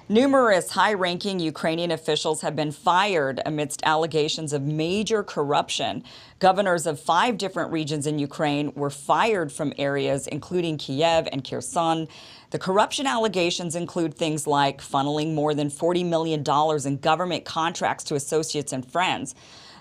Numerous high-ranking Ukrainian officials have been fired amidst allegations of major corruption. Governors of 5 different regions in Ukraine were fired from areas including Kiev and Kherson. The corruption allegations include things like funneling more than $40 million in government contracts to associates and friends.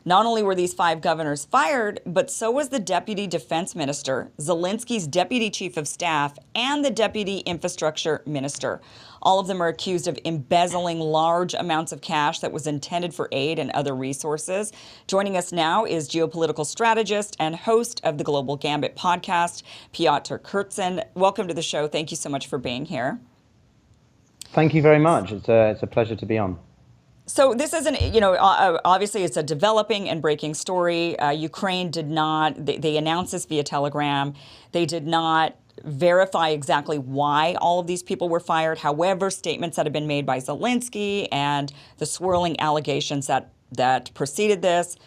Not only were these 5 governors fired, but so was the deputy defense minister, Zelensky's deputy chief of staff, and the deputy infrastructure minister. All of them are accused of embezzling large amounts of cash that was intended for aid and other resources. Joining us now is geopolitical strategist and host of the Global Gambit podcast, Pyotr Kurzin. Welcome to the show. Thank you so much for being here. Thank you very much. It's a pleasure to be on. So this isn't, obviously it's a developing and breaking story. Ukraine did not, they announced this via telegram. They did not verify exactly why all of these people were fired. However, statements that have been made by Zelensky and the swirling allegations that preceded this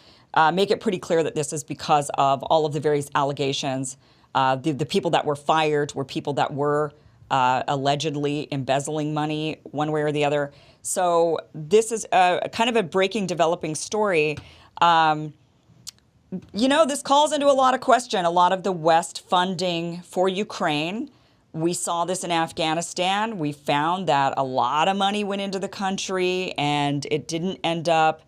make it pretty clear that this is because of all of the various allegations. The people that were fired were people that were allegedly embezzling money one way or the other. So this is a kind of a breaking, developing story. This calls into a lot of question, a lot of the West funding for Ukraine. We saw this in Afghanistan. We found that a lot of money went into the country and it didn't end up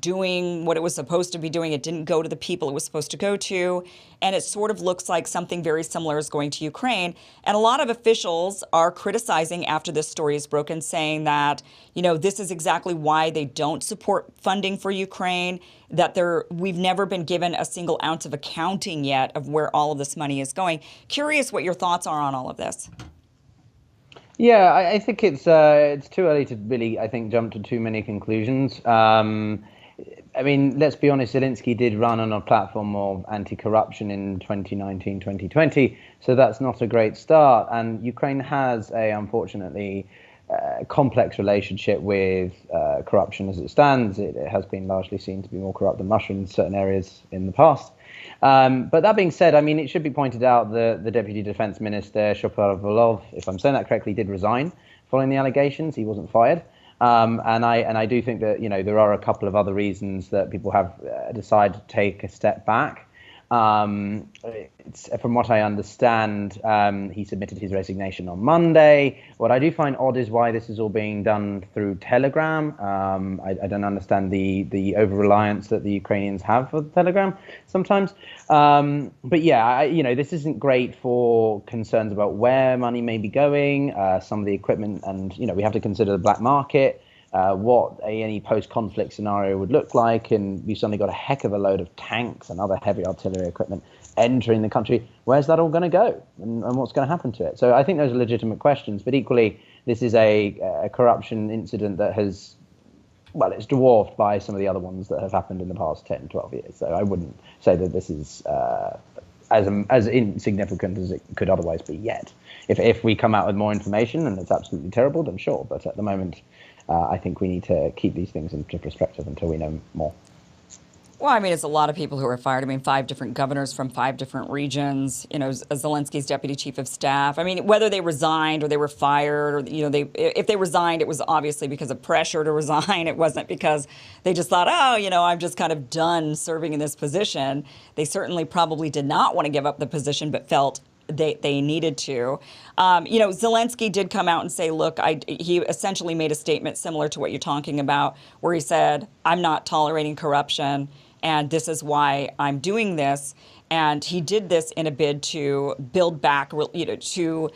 doing what it was supposed to be doing. It didn't go to the people it was supposed to go to. And it sort of looks like something very similar is going to Ukraine. And a lot of officials are criticizing after this story is broken, saying that, this is exactly why they don't support funding for Ukraine, that we've never been given a single ounce of accounting yet of where all of this money is going. Curious what your thoughts are on all of this. Yeah, I think it's too early to really, jump to too many conclusions. Let's be honest, Zelensky did run on a platform of anti-corruption in 2019, 2020, so that's not a great start. And Ukraine has unfortunately, complex relationship with corruption as it stands. It has been largely seen to be more corrupt than Russia in certain areas in the past. But that being said, it should be pointed out the Deputy Defense Minister, Shoparvalov, if I'm saying that correctly, did resign following the allegations. He wasn't fired. And I do think that, there are a couple of other reasons that people have decided to take a step back. From what I understand, he submitted his resignation on Monday. What I do find odd is why this is all being done through Telegram. I don't understand the over-reliance that the Ukrainians have for Telegram sometimes. But yeah, this isn't great for concerns about where money may be going, some of the equipment, and, we have to consider the black market. What any post-conflict scenario would look like, and we've suddenly got a heck of a load of tanks and other heavy artillery equipment entering the country. Where's that all going to go, and what's going to happen to it? So I think those are legitimate questions, but equally, this is a corruption incident that has, it's dwarfed by some of the other ones that have happened in the past 10, 12 years. So I wouldn't say that this is as insignificant as it could otherwise be yet. If we come out with more information and it's absolutely terrible, then sure. But at the moment, I think we need to keep these things into perspective until we know more. Well, it's a lot of people who are fired. 5 different governors from 5 different regions, Zelensky's deputy chief of staff. Whether they resigned or they were fired, or, if they resigned, it was obviously because of pressure to resign. It wasn't because they just thought, I'm just kind of done serving in this position. They certainly probably did not want to give up the position, but felt they needed to. Zelensky did come out and say, look, he essentially made a statement similar to what you're talking about, where he said, I'm not tolerating corruption, and this is why I'm doing this. And he did this in a bid to build back, to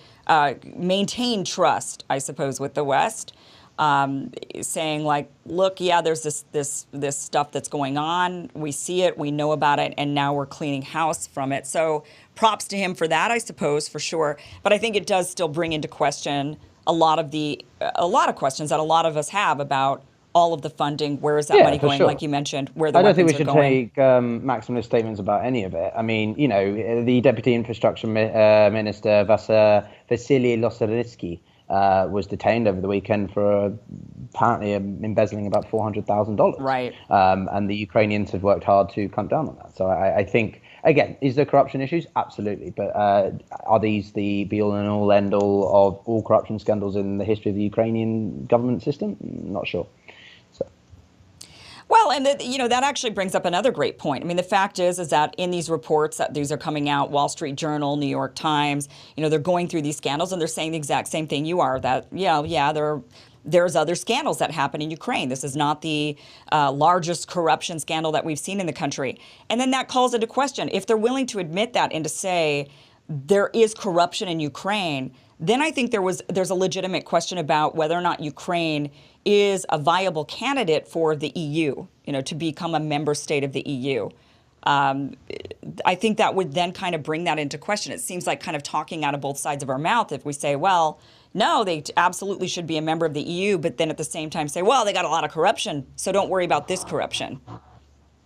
maintain trust, I suppose, with the West. Saying like, look, yeah, there's this stuff that's going on. We see it, we know about it, and now we're cleaning house from it. So props to him for that, I suppose, for sure. But I think it does still bring into question a lot of questions that a lot of us have about all of the funding. Where is that money going? Sure. Like you mentioned, where the weapons are going. I don't think we should take maximalist statements about any of it. The Deputy Infrastructure Minister, Vasily Losarinsky, was detained over the weekend for apparently embezzling about $400,000. Right. And the Ukrainians have worked hard to cut down on that. So I think again, is there corruption issues? Absolutely. But are these the be-all and all end-all of all corruption scandals in the history of the Ukrainian government system? Not sure. Well, and that actually brings up another great point. I mean, the fact is that in these reports that these are coming out, Wall Street Journal, New York Times, they're going through these scandals and they're saying the exact same thing you are, that, there's other scandals that happen in Ukraine. This is not the largest corruption scandal that we've seen in the country. And then that calls into question, if they're willing to admit that and to say there is corruption in Ukraine, then I think there's a legitimate question about whether or not Ukraine is a viable candidate for the EU, to become a member state of the EU. I think that would then kind of bring that into question. It seems like kind of talking out of both sides of our mouth if we say, well, no, they absolutely should be a member of the EU, but then at the same time say, well, they got a lot of corruption, so don't worry about this corruption.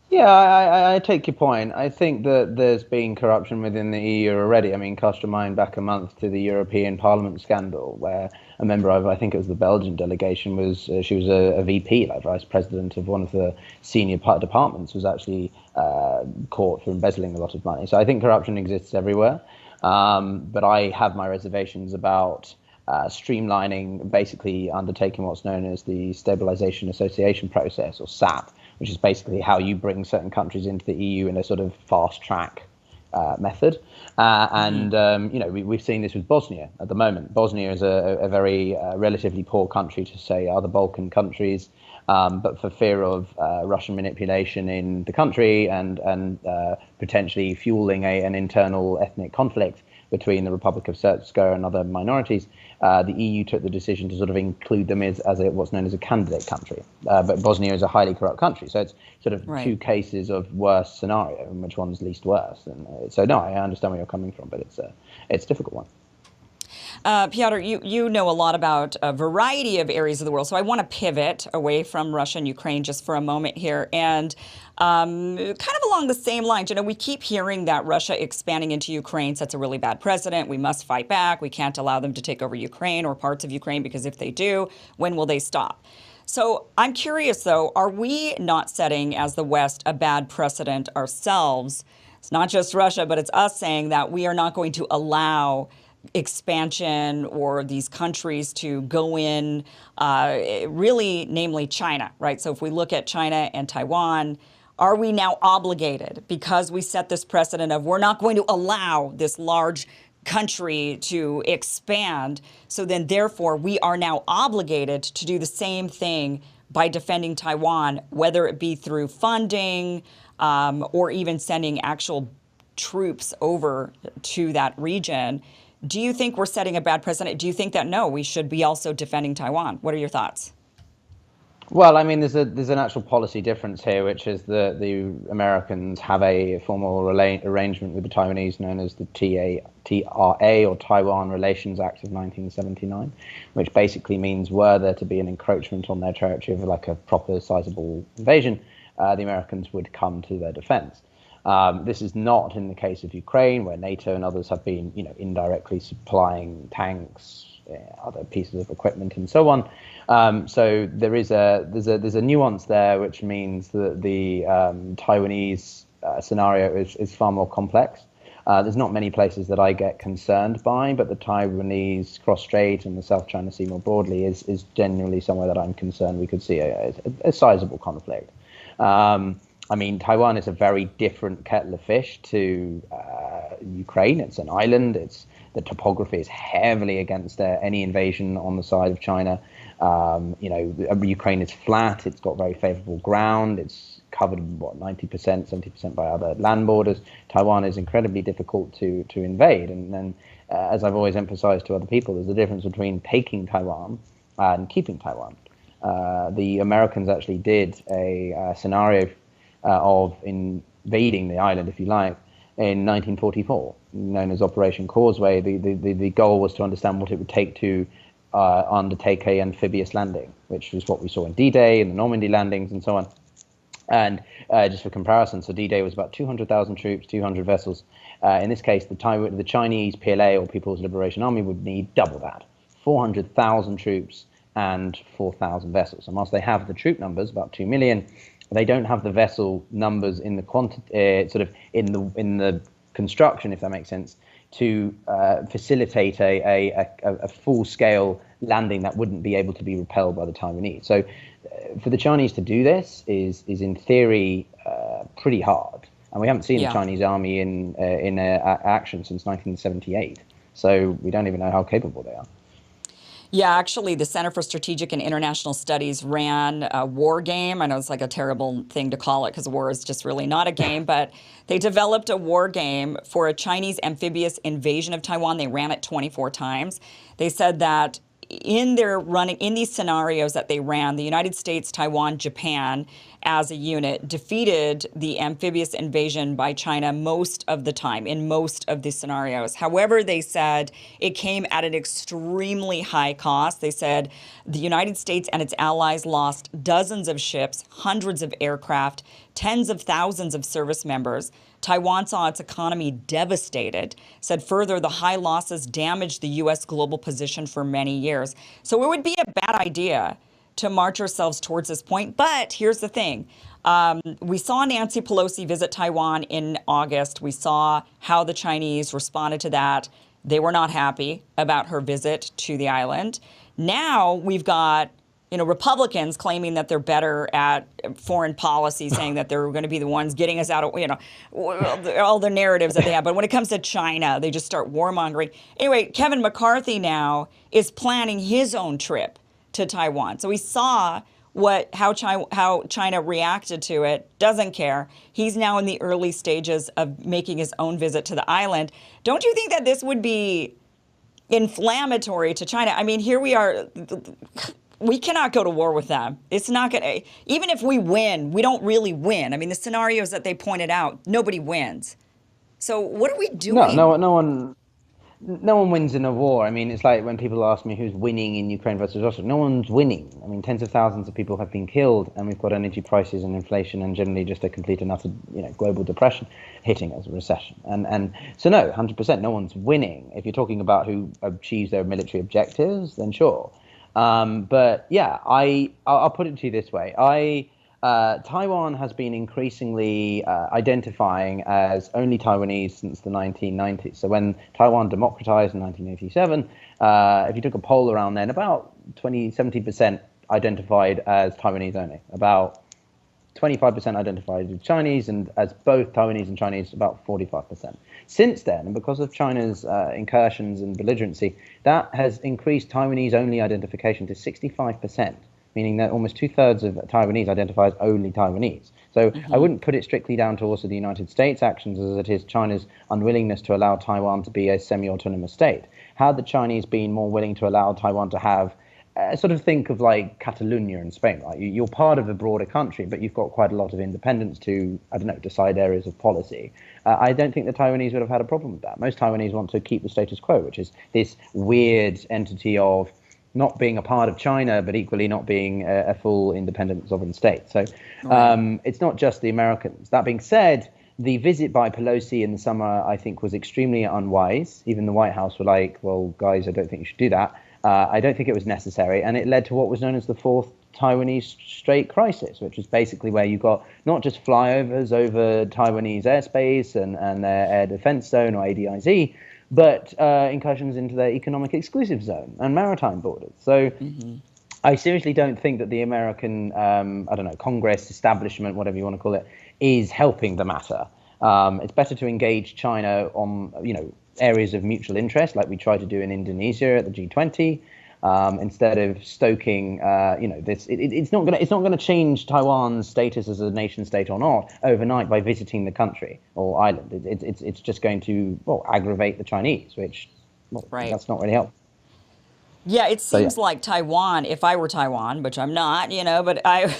Yeah, I take your point. I think that there's been corruption within the EU already. I mean, cast your mind back a month to the European Parliament scandal, where a member of, I think it was the Belgian delegation, she was a VP, like vice president of one of the senior departments, was actually caught for embezzling a lot of money. So I think corruption exists everywhere. But I have my reservations about streamlining, basically undertaking what's known as the Stabilization Association Process, or SAP, which is basically how you bring certain countries into the EU in a sort of fast track method. We've seen this with Bosnia at the moment. Bosnia is a very relatively poor country to, say, other Balkan countries, but for fear of Russian manipulation in the country and potentially fueling an internal ethnic conflict between the Republic of Srpska and other minorities, the EU took the decision to sort of include them as what's known as a candidate country. But Bosnia is a highly corrupt country, so it's sort of two cases of worst scenario, and which one's least worse. And so, no, I understand where you're coming from, but it's a difficult one. Pyotr, you know a lot about a variety of areas of the world, so I want to pivot away from Russia and Ukraine just for a moment here. And kind of along the same lines, we keep hearing that Russia expanding into Ukraine sets a really bad precedent. We must fight back. We can't allow them to take over Ukraine or parts of Ukraine, because if they do, when will they stop? So I'm curious, though, are we not setting, as the West, a bad precedent ourselves? It's not just Russia, but it's us saying that we are not going to allow expansion or these countries to go in, really, namely China, right? So if we look at China and Taiwan, are we now obligated, because we set this precedent of we're not going to allow this large country to expand, so then therefore we are now obligated to do the same thing by defending Taiwan, whether it be through funding or even sending actual troops over to that region? Do you think we're setting a bad precedent? Do you think that, no, we should be also defending Taiwan? What are your thoughts? Well, I mean, there's an actual policy difference here, which is that the Americans have a formal arrangement with the Taiwanese known as the TRA, or Taiwan Relations Act of 1979, which basically means were there to be an encroachment on their territory of like a proper sizable invasion, the Americans would come to their defense. This is not in the case of Ukraine, where NATO and others have been, indirectly supplying tanks, other pieces of equipment, and so on. So there's a nuance there, which means that the Taiwanese scenario is far more complex. There's not many places that I get concerned by, but the Taiwanese cross-strait and the South China Sea more broadly is genuinely somewhere that I'm concerned we could see a sizable conflict. I mean, Taiwan is a very different kettle of fish to Ukraine. It's an island. The topography is heavily against any invasion on the side of China. Ukraine is flat. It's got very favorable ground. It's covered, 90%, 70% by other land borders. Taiwan is incredibly difficult to invade. And then, as I've always emphasized to other people, there's a difference between taking Taiwan and keeping Taiwan. The Americans actually did a scenario of invading the island, if you like, in 1944, known as Operation Causeway. The goal was to understand what it would take to undertake a amphibious landing, which was what we saw in D-Day and the Normandy landings and so on. And just for comparison, so D-Day was about 200,000 troops, 200 vessels. In this case, the Chinese PLA, or People's Liberation Army, would need double that, 400,000 troops and 4,000 vessels. And whilst they have the troop numbers, about 2 million, They don't have the vessel numbers in the quantity, sort of in the construction, if that makes sense, to facilitate a full-scale landing that wouldn't be able to be repelled by the Taiwanese. So for the Chinese to do this is in theory pretty hard, and we haven't seen the Chinese army in action since 1978. So we don't even know how capable they are. Yeah, actually, the Center for Strategic and International Studies ran a war game. I know it's like a terrible thing to call it because war is just really not a game, but they developed a war game for a Chinese amphibious invasion of Taiwan. They ran it 24 times. They said that in these scenarios that they ran, the United States, Taiwan, Japan, as a unit, defeated the amphibious invasion by China most of the time, in most of these scenarios. However, they said it came at an extremely high cost. They said the United States and its allies lost dozens of ships, hundreds of aircraft, tens of thousands of service members. Taiwan saw its economy devastated. Said further, the high losses damaged the U.S. global position for many years. So it would be a bad idea to march ourselves towards this point. But here's the thing. We saw Nancy Pelosi visit Taiwan in August. We saw how the Chinese responded to that. They were not happy about her visit to the island. Now we've got Republicans claiming that they're better at foreign policy, saying that they're going to be the ones getting us out of, all the narratives that they have. But when it comes to China, they just start warmongering. Anyway, Kevin McCarthy now is planning his own trip to Taiwan. So we saw how China reacted to it, doesn't care. He's now in the early stages of making his own visit to the island. Don't you think that this would be inflammatory to China? I mean, here we are. We cannot go to war with them. It's not going to, even if we win, we don't really win. I mean, the scenarios that they pointed out, nobody wins. So what are we doing? No one wins in a war. I mean, it's like when people ask me who's winning in Ukraine versus Russia. No one's winning. I mean, tens of thousands of people have been killed, and we've got energy prices and inflation and generally just a complete and utter, global depression hitting as a recession. And so no, 100%, no one's winning. If you're talking about who achieves their military objectives, then sure. But yeah, I'll put it to you this way. Taiwan has been increasingly identifying as only Taiwanese since the 1990s. So when Taiwan democratized in 1987, if you took a poll around then, about 70% identified as Taiwanese only. About 25% identified as Chinese, and as both Taiwanese and Chinese, about 45%. Since then, and because of China's incursions and belligerency, that has increased Taiwanese-only identification to 65%, meaning that almost two-thirds of Taiwanese identify as only Taiwanese. So I wouldn't put it strictly down to also the United States' actions as it is China's unwillingness to allow Taiwan to be a semi-autonomous state. Had the Chinese been more willing to allow Taiwan to have sort of think of like Catalonia in Spain, right? You're part of a broader country, but you've got quite a lot of independence to, decide areas of policy. I don't think the Taiwanese would have had a problem with that. Most Taiwanese want to keep the status quo, which is this weird entity of not being a part of China, but equally not being a full independent sovereign state. So it's not just the Americans. That being said, the visit by Pelosi in the summer, I think, was extremely unwise. Even the White House were like, well, guys, I don't think you should do that. I don't think it was necessary, and it led to what was known as the fourth Taiwanese Strait crisis, which is basically where you got not just flyovers over Taiwanese airspace and their air defense zone or ADIZ, but incursions into their economic exclusive zone and maritime borders. So I seriously don't think that the American, Congress, establishment, whatever you want to call it, is helping the matter. It's better to engage China on, areas of mutual interest, like we try to do in Indonesia at the G20, instead of stoking, this. It's not going to change Taiwan's status as a nation state or not overnight by visiting the country or island. It's just going to aggravate the Chinese, which that's not really helpful. Yeah, it seems like Taiwan, if I were Taiwan, which I'm not, but I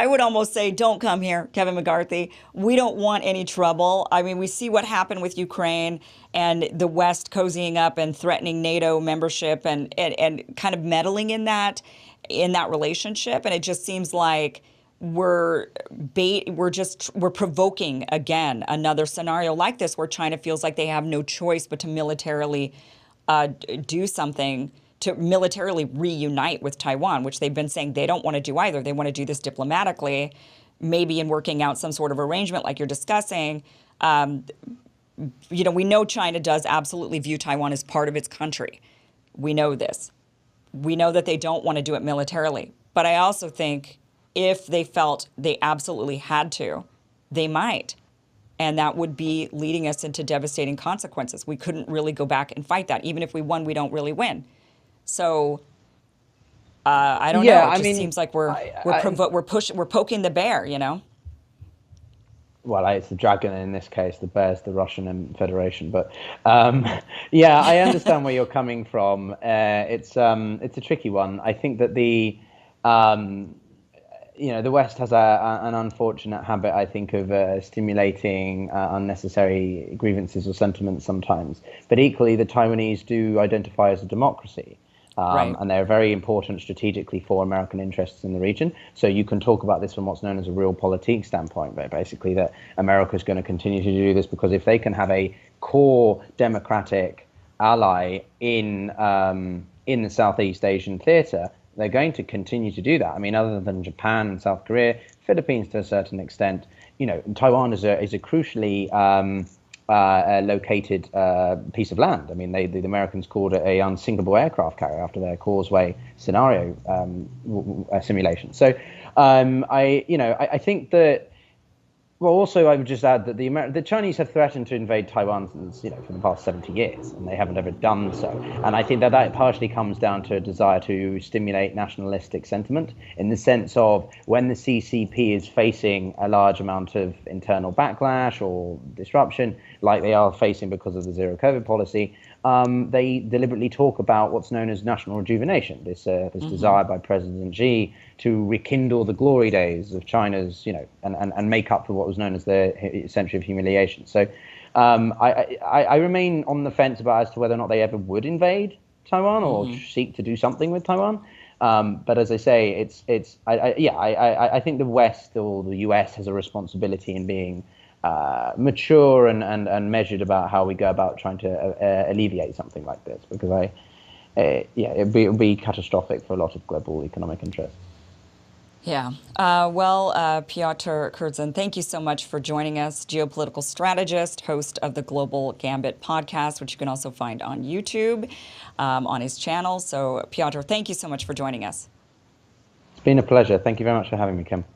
would almost say, don't come here, Kevin McCarthy. We don't want any trouble. I mean, we see what happened with Ukraine and the West cozying up and threatening NATO membership and kind of meddling in that relationship. And it just seems like we're provoking again another scenario like this where China feels like they have no choice but to militarily do something to militarily reunite with Taiwan, which they've been saying they don't want to do either. They want to do this diplomatically, maybe in working out some sort of arrangement like you're discussing. We know China does absolutely view Taiwan as part of its country. We know this. We know that they don't want to do it militarily. But I also think if they felt they absolutely had to, they might. And that would be leading us into devastating consequences. We couldn't really go back and fight that. Even if we won, we don't really win. So I don't know. It just seems like we're poking the bear, Well, it's the dragon in this case. The bear's the Russian Federation. But yeah, I understand where you're coming from. It's a tricky one. I think that the West has an unfortunate habit, I think, of stimulating unnecessary grievances or sentiments sometimes. But equally, the Taiwanese do identify as a democracy. Right. And they're very important strategically for American interests in the region. So you can talk about this from what's known as a realpolitik standpoint, but basically that America is going to continue to do this because if they can have a core democratic ally in the Southeast Asian theater, they're going to continue to do that. I mean, other than Japan and South Korea, Philippines to a certain extent, Taiwan is a crucially located piece of land. I mean, the Americans called it a unsinkable aircraft carrier after their causeway scenario simulation. So I think that. Well, also, I would just add that the Chinese have threatened to invade Taiwan for the past 70 years, and they haven't ever done so. And I think that partially comes down to a desire to stimulate nationalistic sentiment in the sense of when the CCP is facing a large amount of internal backlash or disruption, like they are facing because of the zero COVID policy, they deliberately talk about what's known as national rejuvenation, this desire by President Xi to rekindle the glory days of China's, and make up for what was known as the century of humiliation. So I remain on the fence as to whether or not they ever would invade Taiwan or seek to do something with Taiwan. But as I say, I think the West or the US has a responsibility in being mature and measured about how we go about trying to alleviate something like this, because it would be catastrophic for a lot of global economic interests. Yeah. Pyotr Kurzin, thank you so much for joining us. Geopolitical strategist, host of the Global Gambit podcast, which you can also find on YouTube on his channel. So, Pyotr, thank you so much for joining us. It's been a pleasure. Thank you very much for having me, Kim.